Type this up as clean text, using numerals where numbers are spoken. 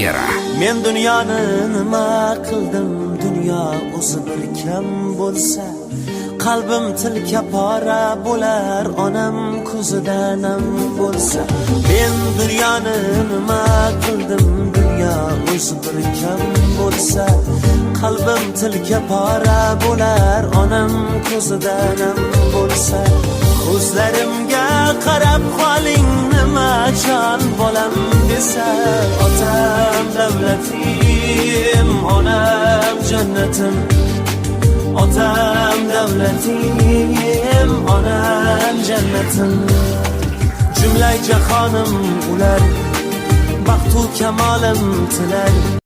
premyera. Men dunyoni nima qildim, dunyo o'zi bir kam bo'lsa, qalbim tilka pora bo'lar, onam ko'zida nam bo'lsa. Men dunyoni nima qildim, dunyo o'zi bir kam bo'lsa, qalbim tilka pora bo'lar, onam ko'zida nam bo'lsa. Ko'zlarimga qarab qoling, nima jon bolam desa, otam davlatim, onam jannatim. Otam davlatim, onam jannatim. Jumla jahonim ular, baxtu kamolim tilar.